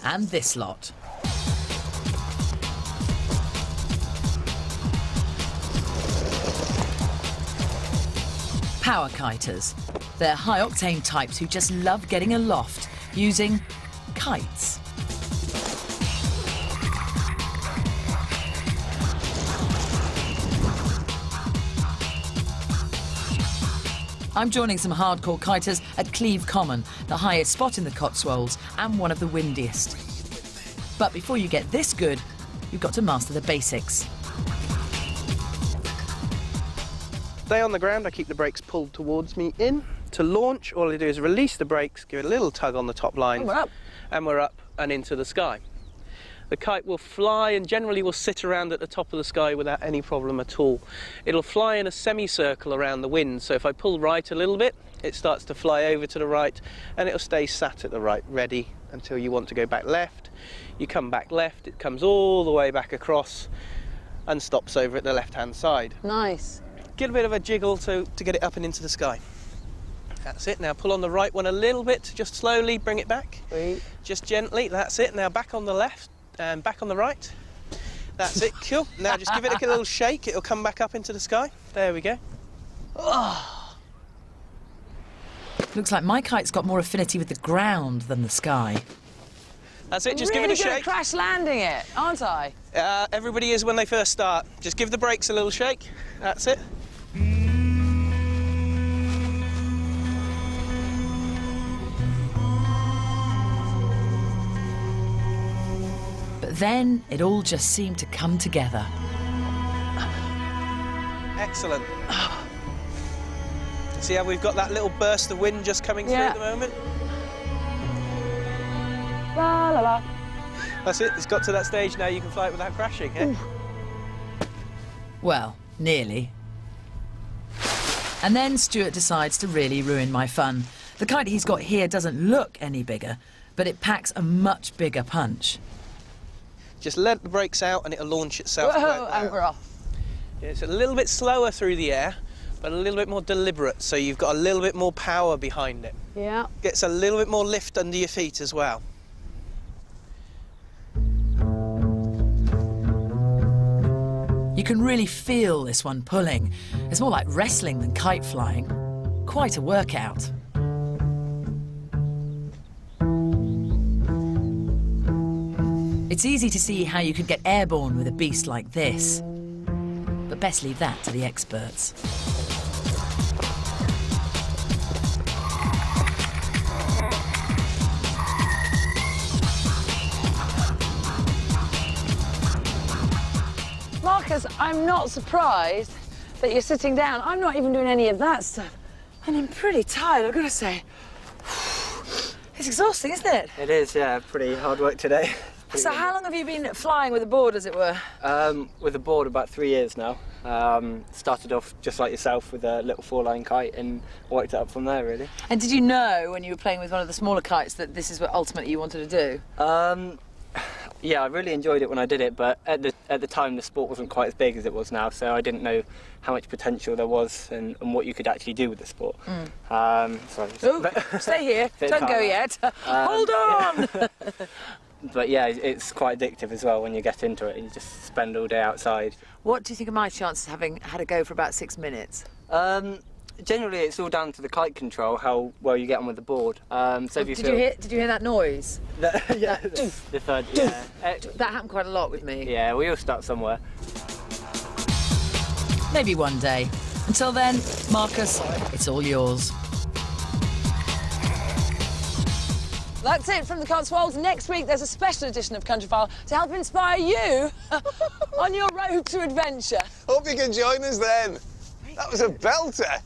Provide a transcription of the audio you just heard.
and this lot. Power kiters. They're high-octane types who just love getting aloft using kites. I'm joining some hardcore kiters at Cleve Common, the highest spot in the Cotswolds and one of the windiest. But before you get this good, you've got to master the basics. Stay on the ground, I keep the brakes pulled towards me in. To launch, all I do is release the brakes, give it a little tug on the top line. And we're up. And we're up and into the sky. The kite will fly and generally will sit around at the top of the sky without any problem at all. It'll fly in a semicircle around the wind, so if I pull right a little bit, it starts to fly over to the right and it'll stay sat at the right, ready until you want to go back left. You come back left, it comes all the way back across and stops over at the left-hand side. Nice. Get a bit of a jiggle to get it up and into the sky. That's it. Now pull on the right one a little bit, just slowly bring it back. Sweet. Just gently, that's it. Now back on the left and back on the right. That's it, cool. Now just give it a little shake, it'll come back up into the sky. There we go. Oh. Looks like my kite's got more affinity with the ground than the sky. That's it, just really give it a good shake. At crash landing it, aren't I? Everybody is when they first start. Just give the brakes a little shake. That's it. But then it all just seemed to come together. Excellent. See how we've got that little burst of wind just coming through at the moment? La la la. That's it, it's got to that stage now you can fly it without crashing, eh? Well, nearly. And then Stuart decides to really ruin my fun. The kite he's got here doesn't look any bigger, but it packs a much bigger punch. Just let the brakes out and it'll launch itself. Whoa, and we're off. Yeah, it's a little bit slower through the air, but a little bit more deliberate, so you've got a little bit more power behind it. Yeah. Gets a little bit more lift under your feet as well. You can really feel this one pulling. It's more like wrestling than kite flying. Quite a workout. It's easy to see how you could get airborne with a beast like this. But best leave that to the experts. Marcus, I'm not surprised that you're sitting down. I'm not even doing any of that stuff. And I'm pretty tired, I've got to say. It's exhausting, isn't it? It is, yeah. Pretty hard work today. So how long have you been flying with a board, as it were? With a board, about 3 years now. Started off just like yourself with a little 4-line kite and worked it up from there, really. And did you know when you were playing with one of the smaller kites that this is what ultimately you wanted to do? Yeah, I really enjoyed it when I did it, but at the time the sport wasn't quite as big as it was now, so I didn't know how much potential there was and what you could actually do with the sport. Sorry. Ooh, stay here, don't go yet. Hold on! Yeah. But yeah, it's quite addictive as well when you get into it. You just spend all day outside. What do you think of my chances having had a go for about 6 minutes? Generally, it's all down to the kite control, how well you get on with the board. So if you did you hear that noise? Yeah, the third. Yeah. That happened quite a lot with me. Yeah, we all start somewhere. Maybe one day. Until then, Marcus, it's all yours. That's it from the Cotswolds. Next week, there's a special edition of Countryfile to help inspire you on your road to adventure. Hope you can join us then. That was a belter.